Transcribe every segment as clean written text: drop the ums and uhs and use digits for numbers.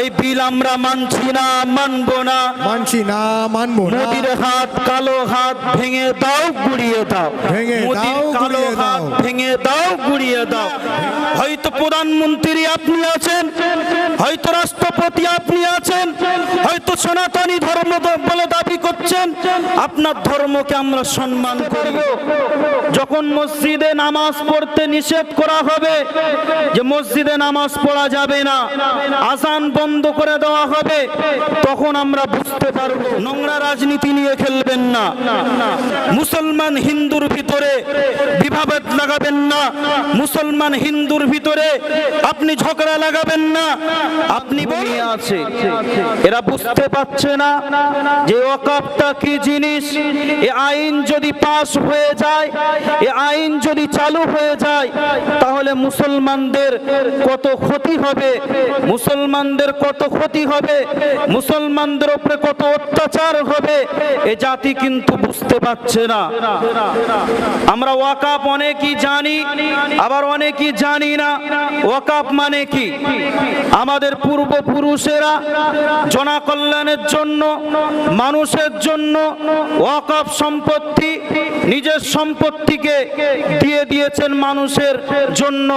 এই বিল আমরা মানছি না, মানবো না, মানবো না। মোদির হাত, কালো হাত ভেঙে দাও, গুড়িয়ে দাও, মোদির কালো হাত ভেঙে দাও, গুড়িয়ে দাও। হয়তো প্রধানমন্ত্রী আপনি আছেন, হয়তো রাষ্ট্রপতি আপনি আছেন, হয়তো সনাতনী ধর্ম বলে দাবি করছেন, আপনার ধর্মকে আমরা সম্মান করি। যখন মসজিদে নামাজ পড়তে নিষেধ করা হবে, যে মসজিদে নামাজ পড়া যাবে না, আযান বন্ধ করে দেওয়া হবে, তখন আমরা বুঝতে পারবো। নোংরা রাজনীতি নিয়ে খেলবেন না, মুসলমান হিন্দুর ভিতরে বিভাবেদ লাগাবেন না, মুসলমান হিন্দুর ভিতরে আপনি ঝগড়া লাগাবেন না। আপনি বলে আছে, এরা বুঝতে পারছে না যে ওয়াকফটা কি জিনিস। এই আইন যদি পাস হয়ে যায়, এই আইন যদি চালু হয়ে যায়, তাহলে মুসলমানদের কত ক্ষতি হবে, মুসলমানদের কত ক্ষতি হবে, মুসলমানদের উপরে কত অত্যাচার হবে, এ জাতি কিন্তু বুঝতে পারছে না। আমরা ওয়াকফ অনেকেই জানি, আবার অনেকেই জানি না। ওয়াকফ মানে কি? আমাদের পূর্বপুরুষেরা জনকল্যাণের জন্য, মানুষের জন্য ওয়াকফ সম্পত্তি, নিজের সম্পত্তিকে দিয়ে দিয়েছেন মানুষের জন্য।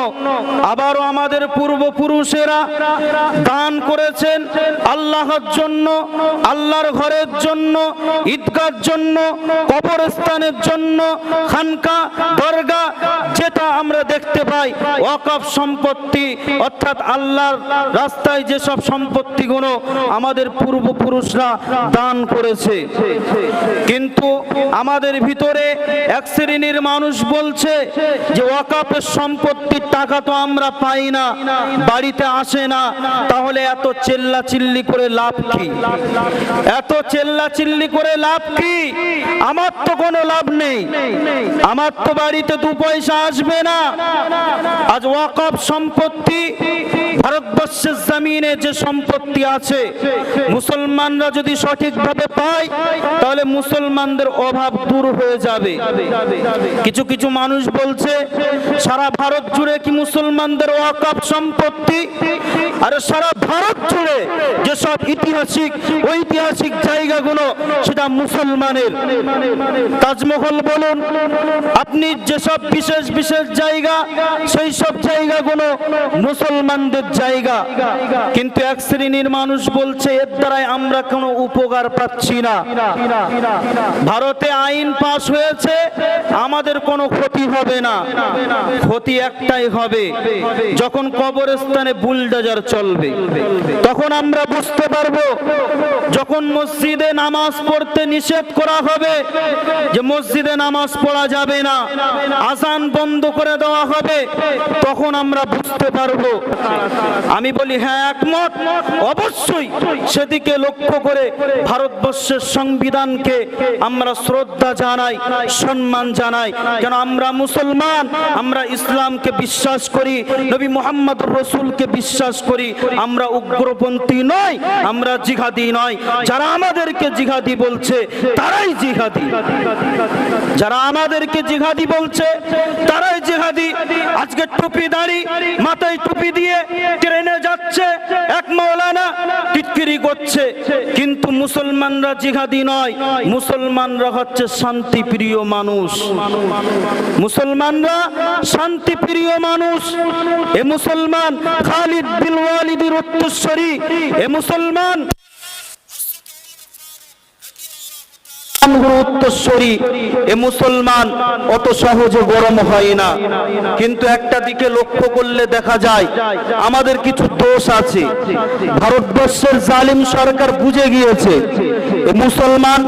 আবারও আমাদের পূর্বপুরুষেরা দান করেছেন আল্লাহর জন্য, আল্লাহর ঘরের জন্য, ঈদগাহর জন্য, কবরস্থানের জন্য, খানকা, দরগা, যেটা আমরা দেখতে পাই ওয়াকফ সম্পত্তি, অর্থাৎ আল্লাহর রাস্তায় যেসব সম্পত্তিগুলো আমাদের পূর্বপুরুষরা দান করেছে। কিন্তু আমাদের ভিতরে এক শ্রেণীর মানুষ বলছে যে ওয়াকফের সম্পত্তির টাকা তো আমরা পাই না, বাড়িতে আসে না, তাহলে এত চেল্লাচিল্লি করে লাভ কি? এত চেল্লাচিল্লি করে লাভ কি? আমার তো কোনো লাভ নেই, আমার তো বাড়িতে দু পয়সা আসবে না। আজ ওয়াকফ সম্পত্তি, ভারতবর্ষের জমিনে যে সম্পত্তি আছে, মুসলমানরা যদি সঠিকভাবে পায়, তাহলে মুসলমানদের অভাব দূর হয়ে যাবে। কিছু কিছু মানুষ বলছে সারা ভারত জুড়ে কি মুসলমানদের ওয়াকফ সম্পত্তি? আর সারা ভারত জুড়ে যেসব ঐতিহাসিক জায়গাগুলো, সেটা মুসলমানের। তাজমহল বলুন, আপনি যেসব বিশেষ বিশেষ জায়গা, সেই সব জায়গাগুলো মুসলমানদের জায়গা। কিন্তু এক শ্রেণীর মানুষ বলছে এর দ্বারাই আমরা কোনো উপকার পাচ্ছি না। ভারতে আইন পাস হয়েছে, আমাদের কোনো ক্ষতি হবে না। ক্ষতি একটাই হবে, যখন কবরস্থানে বুলডোজার চলবে, তখন আমরা বুঝতে পারবো। যখন মসজিদে নামাজ পড়তে নিষেধ করা হবে, যে মসজিদে নামাজ পড়া যাবে না, আযান বন্ধ করে দেওয়া হবে, তখন আমরা বুঝতে পারবো। আমি বলি হ্যাঁ, একমত। অবশ্যই সেদিকে লক্ষ্য করে ভারতবর্ষের সংবিধানকে আমরা শ্রদ্ধা জানাই, সম্মান জানাই। কেন? আমরা মুসলমান, আমরা ইসলামকে বিশ্বাস করি, নবী মুহাম্মদ রাসূলকে বিশ্বাস করি। আমরা উগ্রপন্থী নই, আমরা জিহাদি নই। যারা আমাদেরকে জিহাদি বলছে তারাই জিহাদি, যারা আমাদেরকে জিহাদি বলছে তারাই জিহাদি। আজকে টুপি দাড়ি, মাথায় টুপি দিয়ে ট্রেনে যাচ্ছে এক মাওলানা, টিটকিরি করছে, কিন্তু মুসলমানরা জিহাদি নয়। মুসলমানরা হচ্ছে শান্তিপ্রিয় মানুষ, মুসলমানরা শান্তিপ্রিয় মানুষ। এ মুসলমান খালিদ বিন ওয়ালিদের উত্তরসূরি, এ মুসলমান উত্তরসূরি, এ মুসলমান অত সহজে গরম হয় না। কিন্তু একটা দিকে লক্ষ্য করলে দেখা যায় আমাদের কিছু দোষ আছে। ভারতবর্ষের জালিম সরকার বুঝে গিয়েছে মুসলমান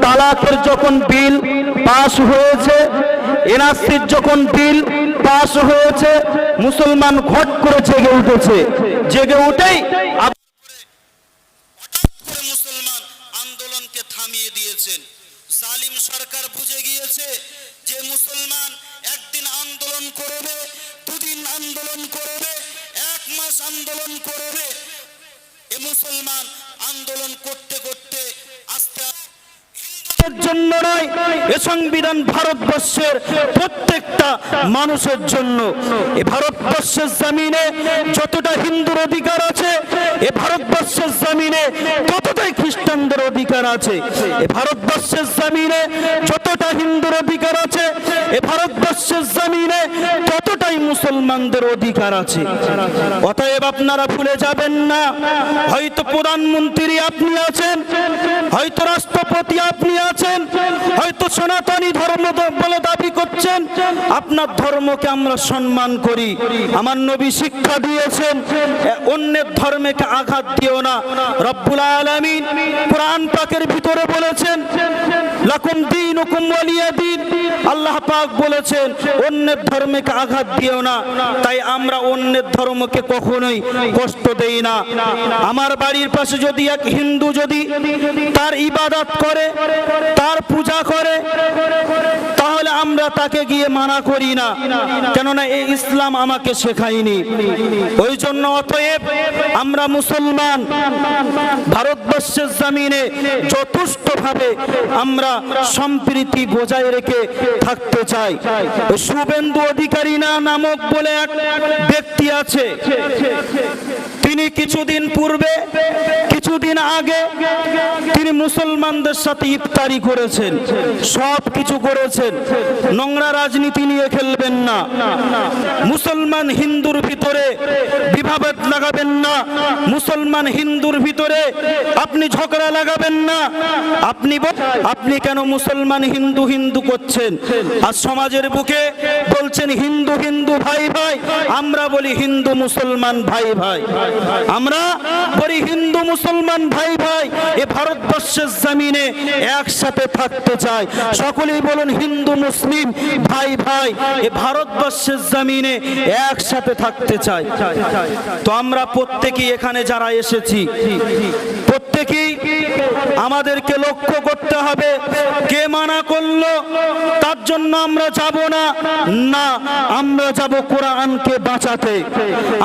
তালাকের যখন বিল পাস হয়েছে, এনআরসির যখন বিল পাস হয়েছে, মুসলমান ঘট করে জেগে উঠেছে। জেগে উঠেই মুসলমান আন্দোলনকে থামিয়ে দিয়েছেন। জালিম সরকার বুঝে গিয়েছে যে মুসলমান একদিন আন্দোলন করবে, দুদিন আন্দোলন করবে, এক মাস আন্দোলন করবে। এ মুসলমান আন্দোলন করতে করতে আস্তে আস্তে লীগের জন্য নয়, এ সংবিধান ভারতবর্ষের প্রত্যেকটা মানুষের জন্য। এ ভারতবর্ষের জমিনে যতটা হিন্দুর অধিকার আছে, এ ভারতবর্ষের জমিনে ততটাই খ্রিস্টানদের অধিকার আছে। এ ভারতবর্ষের জমিনে যতটা হিন্দুর অধিকার আছে, এ ভারতবর্ষের জমিনে ততটাই মুসলমানদের অধিকার আছে। অতএব আপনারা ভুলে যাবেন না, হয়তো প্রধানমন্ত্রী আপনি আছেন, হয়তো রাষ্ট্রপতি আপনি আছেন, হয়তো সনাতনী ধর্ম বলে দাবি করছেন। আপনার ধর্মকে আমরা সম্মান করি। আমার নবী শিক্ষা দিয়েছেন, অন্যের ধর্মকে আঘাত দিও না। রব্বুল আলামিন কোরআন পাকের ভিতরে বলেছেন, লাকুম দীনুকুম ওয়ালিয়া দীন। আল্লাহ পাক বলেছেন অন্যের ধর্মকে আঘাত দিও না। তাই আমরা অন্যের ধর্মকে কখনোই কষ্ট দেই না। আমার বাড়ির পাশে যদি এক হিন্দু যদি তার ইবাদত করে, তার পূজা করে, তাহলে আমরা তাকে গিয়ে মানা করি না, কেননা এই ইসলাম আমাকে শেখায়নি। ওই জন্য অতএব আমরা মুসলমান ভারতবর্ষের জমিনে যথেষ্টভাবে আমরা সম্প্রীতি বজায় রেখে থাকতে চাই। শুভেন্দু অধিকারী নামক বলে এক ব্যক্তি আছে, তিনি কিছুদিন আগে তিনি মুসলমানদের সাথে ইফতারি করেছেন, সব কিছু করেছেন। নোংরা রাজনীতি নিয়ে খেলবেন না, মুসলমান হিন্দুর ভিতরে বিভাবেদ লাগাবেন না, মুসলমান হিন্দুর ভিতরে আপনি ঝগড়া লাগাবেন না। আপনি কেন মুসলমান হিন্দু হিন্দু করছেন? আর সমাজের বুকে বলছেন হিন্দু হিন্দু ভাই ভাই, আমরা বলি হিন্দু মুসলমান ভাই ভাই, আমরা বলি হিন্দু মুসলমান ভাই ভাই। এ ভারতবর্ষের জমিনে একসাথে থাকতে চাই, সকলেই বলুন হিন্দু মুসলিম ভাই ভাই। এ ভারতবর্ষের জমিনে একসাথে থাকতে চাই। তো আমরা প্রত্যেকেই এখানে যারা এসেছি, প্রত্যেকেই আমাদেরকে লক্ষ্য করতে হবে, কে মানা করলো তার জন্য আমরা যাব না, না আমরা যাব কোরআনকে বাঁচাতে,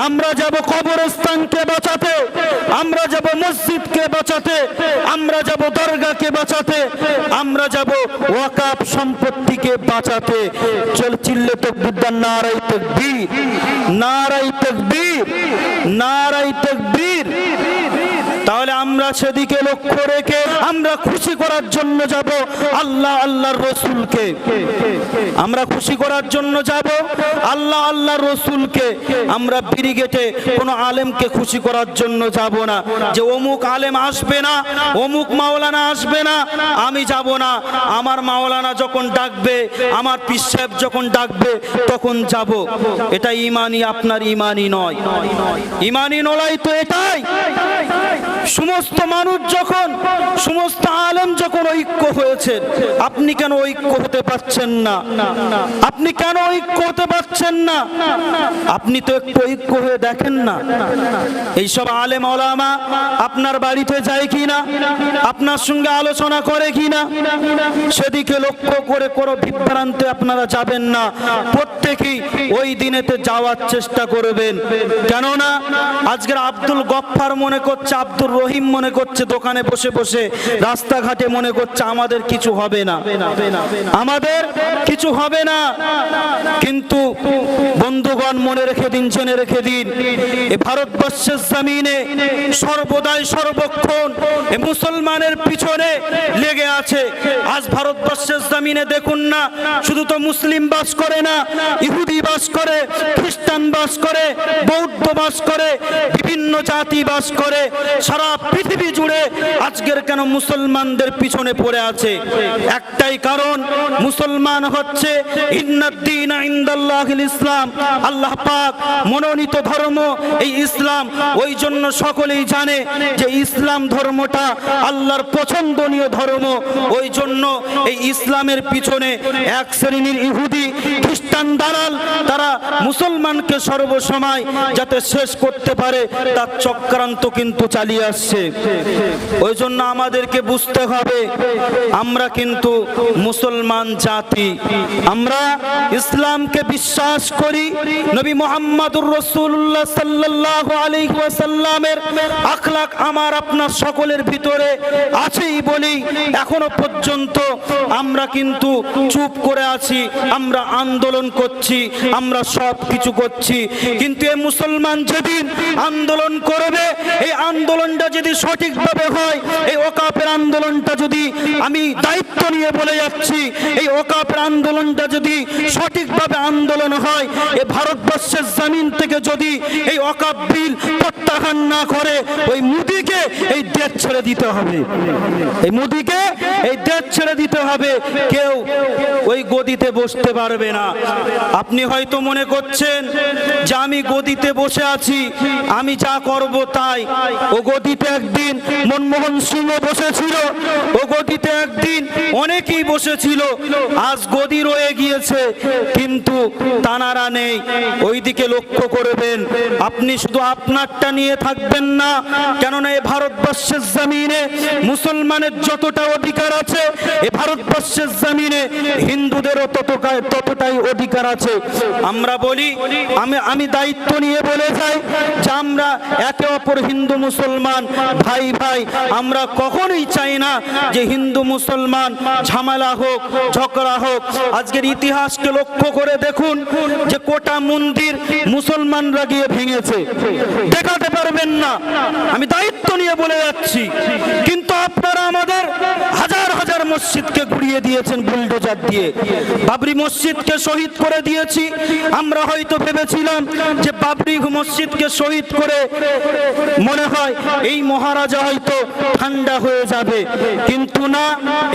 আমরা যাব কবরস্থানকে বাঁচাতে, আমরা যাব মসজিদকে বাঁচাতে, আমরা যাব দরগাকে বাঁচাতে, আমরা যাব ওয়াকাফ সম্পত্তিকে বাঁচাতে। চল চিল্লে তাকবীর, নারায়ে তাকবীর, নারায়ে তাকবীর, নারায়ে তাকবীর। তাহলে আমরা সেদিকে লক্ষ্য রেখে আমরা খুশি করার জন্য যাব আল্লাহ আল্লাহর রসুলকে, আমরা খুশি করার জন্য যাব আল্লাহ আল্লাহর রসুলকে। আমরা ব্রিগেডে কোনো আলেমকে খুশি করার জন্য যাব না, যে অমুক আলেম আসবে না, অমুক মাওলানা আসবে না, আমি যাব না। আমার মাওলানা যখন ডাকবে, আমার পীর সাহেব যখন ডাকবে তখন যাব। এটা ইমানি, আপনার ইমানি নয়। ইমানি নয় তো এটাই, সমস্ত মানুষ যখন, সমস্ত আলেম যখন ঐক্য হয়েছেন, আপনি কেন ঐক্য হতে পারছেন না? আপনি কেন ঐক্য হতে পারছেন না? আপনি তো একটু ঐক্য হয়ে দেখেন না। এইসব আলেম ওলামা আপনার বাড়িতে যায় কিনা, আপনার সঙ্গে আলোচনা করে কিনা, সেদিকে লক্ষ্য করে কোনো বিভ্রান্তে আপনারা যাবেন না। প্রত্যেকেই ওই দিনেতে যাওয়ার চেষ্টা করবেন। কেননা আজকের আব্দুল গফফার মনে করছে, আব্দুর রহিম মনে করছে, দোকানে বসে বসে রাস্তাঘাটে মনে করছে আমাদের কিছু হবে না, আমাদের কিছু হবে না। কিন্তু বন্ধুগণ মনে রেখে দিন, জেনে রেখে দিন, এ ভারতবর্ষের জমিনে সর্বদাই সর্বক্ষণ এ মুসলমানের পিছনে লেগে আছে। আজ ভারতবর্ষের জমিনে দেখুন না, শুধু তো মুসলিম বাস করে না, ইহুদি বাস করে, খ্রিস্টান বাস করে, বৌদ্ধ বাস করে, বিভিন্ন জাতি বাস করে। সারা পৃথিবী জুড়ে আজকের কেন মুসলমানদের পিছনে পড়ে আছে? একটাই কারণ, মুসলমান হচ্ছে ইন্নাদ-দীনা ইনদাল্লাহিল ইসলাম, আল্লাহ পাক মনোনীত ধর্ম এই ইসলাম। ওই জন্য সকলেই জানে যে ইসলাম ধর্মটা আল্লাহর পছন্দনীয় ধর্ম। ওই জন্য এই ইসলামের পিছনে এক শ্রেণীর ইহুদি খ্রিস্টান দালাল, তারা মুসলমানকে সর্বসময় যাতে শেষ করতে পারে তার চক্রান্ত কিন্তু চালিয়ে আসছে। ওই জন্য আমাদেরকে আপনাদেরকে বুঝতে হবে আমরা কিন্তু মুসলমান জাতি, আমরা ইসলামকে বিশ্বাস করি। নবী মুহাম্মদুর রাসূলুল্লাহ সাল্লাল্লাহু আলাইহি ওয়াসাল্লামের আখলাক আমার আপনার সকলের ভিতরে আছেই বলি এখনো পর্যন্ত আমরা কিন্তু চুপ করে আছি, আমরা আন্দোলন করছি, আমরা সব কিছু করছি। কিন্তু এই মুসলমান যেদিন আন্দোলন করবে, এই আন্দোলনটা যদি সঠিকভাবে হয়, এই ওকাফের আন্দোলনটা যদি, আমি দায়িত্ব নিয়ে বলে যাচ্ছি, এই ওকাফের আন্দোলনটা যদি সঠিকভাবে আন্দোলন হয়, এই ভারতবর্ষের জমিন থেকে যদি এই ওকাফ বিল প্রত্যাখ্যান না করে, ওই মোদিকে এই দেশ ছেড়ে দিতে হবে, এই মোদিকে এই দেশ ছেড়ে দিতে হবে। কেউ ওই গদিতে বসতে পারবে না। আপনি হয়তো মনে করছেন যে আমি গদিতে বসে আছি, আমি যা করব তাই। ও গদিতে একদিন মনমোহন সিংহ বসেছিল, ও গদিতে একদিন অনেকেই বসেছিল, আজ গদি রয়ে গিয়েছে কিন্তু তানারা নেই। ওইদিকে লক্ষ্য করবেন, আপনি শুধু আপনারটা নিয়ে থাকবেন না, কেননা এই ভারতবর্ষের জমিনে মুসলমানের যতটা অধিকার আছে, এই ভারতবর্ষের জমিনে হিন্দুদেরও ততটাই অধিকার আছে। আমরা বলি, আমি দায়িত্ব নিয়ে বলে যাই যে আমরা একে অপর হিন্দু মুসলমান ভাই ভাই, আমরা কখনোই চাই না যে হিন্দু মুসলমান ঝামেলা হোক, ঝগড়া হোক। আজকের ইতিহাসকে লক্ষ্য করে দেখুন যে কোটা মন্দির মুসলমানরা গিয়ে ভেঙেছে, দেখাতে পারবেন না, আমি দায়িত্ব নিয়ে বলে যাচ্ছি। কিন্তু আপনারা আমাদের হাজার হাজার মসজিদকে ঘুরিয়ে দিয়েছেন বুলডোজার দিয়ে, বাবরি মসজিদকে শহীদ করে দিয়েছি। আমরা হয়তো ভেবেছিলাম যে বাবরি মসজিদকে শহীদ করে মনে হয় এই মহারাজা হয়তো ঠান্ডা হয়ে যাবে, কিন্তু না,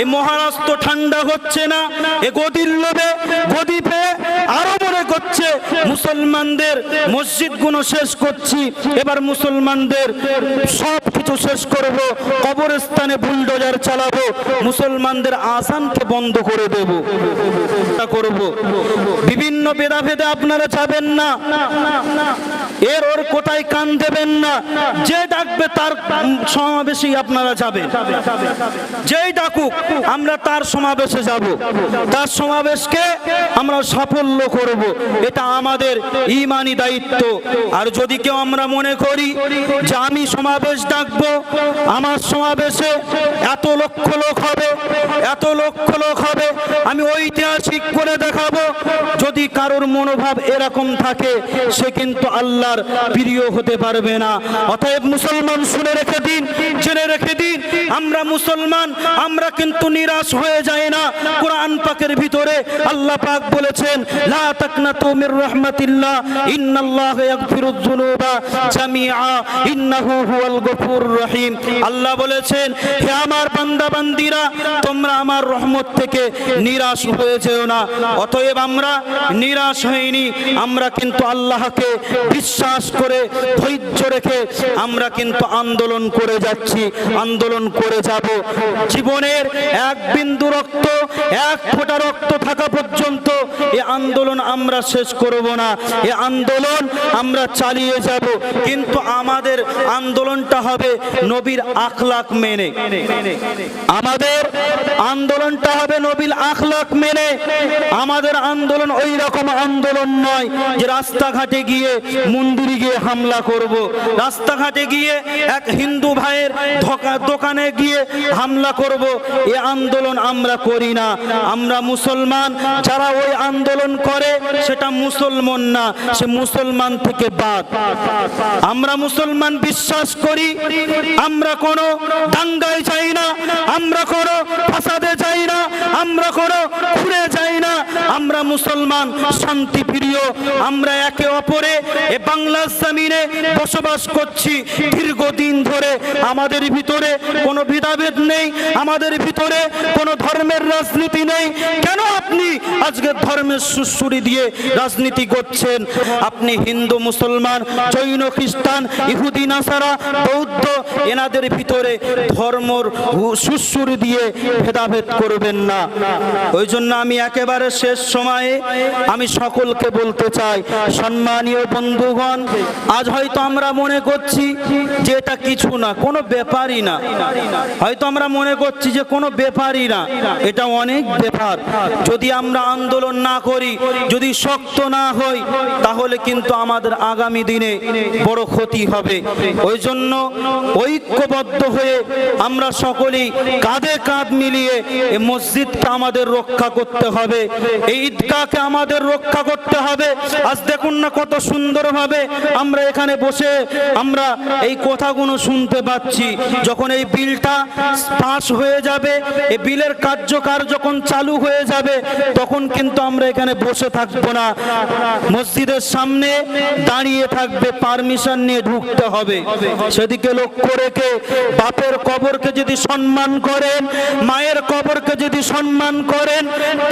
এই মহারাজ তো ঠান্ডা হচ্ছে না। এ গদির লোভে, গদি পেয়ে আরো মনে করছে মুসলমানদের মসজিদগুলো শেষ করছি, এবার মুসলমানদের সব কিছু শেষ করব, কবরস্থানে বুলডোজার চালাবো, মুসলমানদের আযানকে বন্ধ করে দেব, করব। বিভিন্ন ভেদাভেদে আপনারা যাবেন না, এর ওর কোথায় কান দেবেন না। যে ডাকবে তার সমাবেশেই আপনারা যাবেন, যেই ডাকুক আমরা তার সমাবেশে যাব, তার সমাবেশকে আমরা সাফল্য করব, এটা আমাদের ঈমানি দায়িত্ব। আর যদি কেউ আমরা মনে করি যে আমি সমাবেশ ডাকবো, আমার সমাবেশে এত লক্ষ লোক হবে, এত লক্ষ লোক হবে, আমি ঐতিহাসিক করে দেখাবো, যদি কারোর মনোভাব এরকম থাকে সে কিন্তু আল্লাহর প্রিয় হতে পারবে না। অতএব মুসলমান শুনে রেখে দিন, জেনে রেখে দিন, আমরা মুসলমান, আমরা কিন্তু নিরাশ হয়ে যায় না। কোরআন পাকের ভিতরে আল্লাহ পাক বলেছেন, লা তাকনাতু মির রাহমাতিল্লাহ ইন্নাল্লাহা ইয়াগফিরুয যুনুবা জামিআ ইন্নাহু হুয়াল গফুরুর রহিম। আল্লাহ বলেছেন, হে আমার বান্দা বান্দীরা, তোমরা আমার রহমত থেকে নিরাশ হয়ে যেও না। অতএব আমরা নিরাশ হইনি, আমরা কিন্তু আল্লাহকে বিশ্বাস করে ধৈর্য রেখে আমরা কিন্তু আন্দোলন করে যাচ্ছি, আন্দোলন করে যাব। জীবনের এক বিন্দু রক্ত, এক ফোঁটা রক্ত থাকা পর্যন্ত এই আন্দোলন আমরা শেষ করব না, এই আন্দোলন আমরা চালিয়ে যাব। কিন্তু আমাদের আন্দোলনটা হবে নবীর আখলাক মেনে, আমাদের আন্দোলনটা হবে নবীর আখলাক মেনে। আমাদের আন্দোলন ওই রকম আন্দোলন নয় যে রাস্তাঘাটে গিয়ে মন্দিরে গিয়ে হামলা করব, রাস্তাঘাটে গিয়ে এক হিন্দু ভাইয়ের দোকানে গিয়ে হামলা করব, এই আন্দোলন আমরা করি না। আমরা মুসলমান, যারা ওই আন্দোলন করে সেটা মুসলমান না, সে মুসলমান থেকে বাদ। আমরা মুসলমান বিশ্বাস করি, আমরা কোনো দাঙ্গায় যাই না, আমরা কোনো ফাসাদে যাই না, আমরা কোনো ঘুরে যাই না। আমরা মুসলমান শান্তি প্রিয়, আমরা একে অপরে এ বাংলার জমিনে বসবাস করছি দীর্ঘদিন ধরে। আমাদের ভিতরে কোনো ভেদাভেদ নেই, আমাদের ভিতরে কোনো ধর্মের রাজনীতি নেই। কেন আপনি আজকে ধর্মের সুড়সুড়ি দিয়ে রাজনীতি করছেন? আপনি হিন্দু মুসলমান, জৈন খ্রিস্টান, ইহুদি নাসারা, বৌদ্ধ এনাদের ভিতরে ধর্মর সুসুর দিয়ে ভেদাভেদ করবেন না। ওই জন্য আমি একেবারে শেষ সময়ে আমি সকলকে বলতে চাই, সম্মানীয় বন্ধুগণ, আজ হয়তো আমরা মনে করছি যে এটা কিছু না, কোনো ব্যাপারই না। হয়তো আমরা মনে করছি যে কোনো ব্যাপারই না, এটা অনেক ব্যাপার। যদি আমরা আন্দোলন না করি, যদি শক্ত না হই, তাহলে কিন্তু আমাদের আগামী দিনে বড় ক্ষতি হবে। ওই জন্য ঐক্যবদ্ধ হয়ে আমরা সকলেই কাঁধে কাঁধ মিলিয়ে এই মসজিদকে আমাদের রক্ষা করতে হবে, এই ঈদগাহকে আমাদের রক্ষা করতে হবে। আজ দেখুন না কত সুন্দরভাবে আমরা এখানে বসে আমরা এই কথাগুলো শুনতে পাচ্ছি। যখন এই বিলটা পাস হয়ে যাবে, এই বিলের কার্যকর যখন চালু হয়ে যাবে, তখন কিন্তু আমরা এখানে বসে থাকবো না, মসজিদের সামনে দাঁড়িয়ে থাকবে, পারমিশন নিয়ে ঢুকতে হবে। সেদিকে লক্ষ্য রেখে বাপের কবরকে যদি সম্মান করেন, মায়ের কবরকে যদি সম্মান করেন,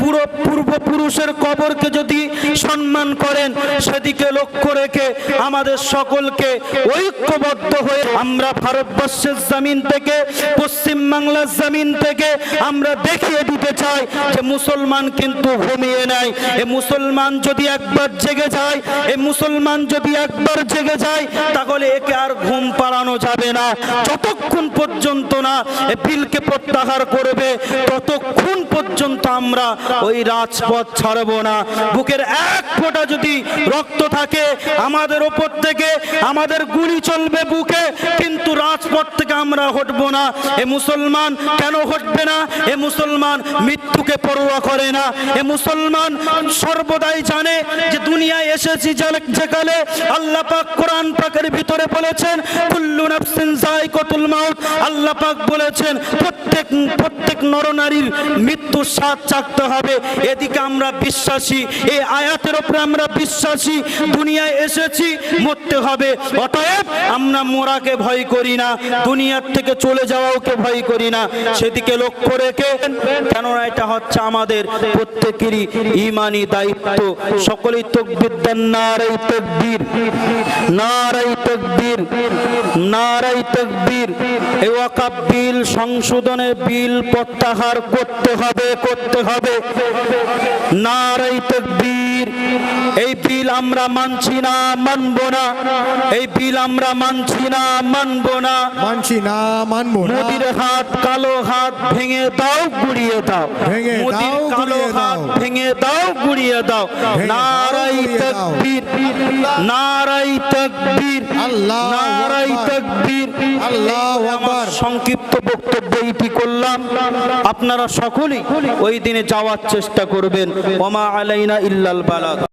পুরো পূর্বপুরুষের কবরকে যদি সম্মান করেন, সেদিকে লক্ষ্য রেখে আমাদের সকলকে ঐক্যবদ্ধ হয়ে আমরা ভারতবর্ষের জমিন থেকে, পশ্চিম বাংলার জমিন থেকে আমরা দেখিয়ে দিতে চাই যে মুসলমান কিন্তু ঘুমিয়ে নাই। এই মুসলমান যদি একবার জেগে যায়, এই মুসলমান যদি একবার জেগে যায়, তাহলে একে আর ঘুম পাড়ানো যাবে না। যতক্ষণ পর্যন্ত না এই বিলকে প্রত্যাহার করবে, ততক্ষণ পর্যন্ত আমরা ওই রাজপথ ছাড়বো না। বুকের এক ফোঁটা যদি রক্ত থাকে আমাদের ওপর থেকে, আমাদের গুলি চলবে বুকে, কিন্তু রাজপথ থেকে আমরা হটবো না। এ মুসলমান কেন হটবে না? এ মুসলমান মৃত্যুকে পরোয়া করে না। এ মুসলমান সর্বদাই জানে যে দুনিয়ায় এসেছি যেকালে আল্লাহ পাক কোরআন পাকের ভিতরে বলেছেন কুল্লু নাফসিন যায়কাতুল মাউত। আল্লাহ পাক বলেছেন প্রত্যেক নরনারীর মৃত্যুর স্বাদ চাখতে হবে। এদিকে আমরা বিশ্বাসী, এই আয়াতের উপরে আমরা বিশ্বাসী, দুনিয়ায় এসেছি মরতে হবে। অতএব আমরা মরাকে ভয় করি না, দুনিয়ার থেকে চলে যাওয়াকে ভয় করি না। সেদিকে লক্ষ্য রেখে, কেননা এটা হচ্ছে আমাদের প্রত্যেকেরই ঈমানি দায়িত্ব। সকলেই তাকবীর দেন, নারায়ে তাকবীর, নারায়ে তাকবীর, নারায়ে তাকবীর। এই ওয়াকফ বিল সংশোধনের বিল প্রত্যাহার করতে হবে, করতে হবে। নারায়ে তাকবীর। এই বিল আমরা মানছি না, মানব না। এই বিল আমরা মানছি না, মানব না, মানছি না, মানবো না। মোদির হাত, কালো হাত ভেঙে দাও, গুড়িয়ে দাও। ভেঙে মোদির দাও, কালো গুড়িয়ে হাত দাও। ভেঙে দাও, গুড়িয়ে দাও। নারায়ে তাকবীর, নারায়ে তাকবীর, আল্লাহু নারায়ে আকবার, তাকবীর। আল্লাহু আকবার। সংক্ষিপ্ত বক্তব্য এইটি করলাম। আপনারা সকলেই ওই দিনে যাওয়ার চেষ্টা করবেন। ওমা আলাইনা ইল্লাল বালাগ।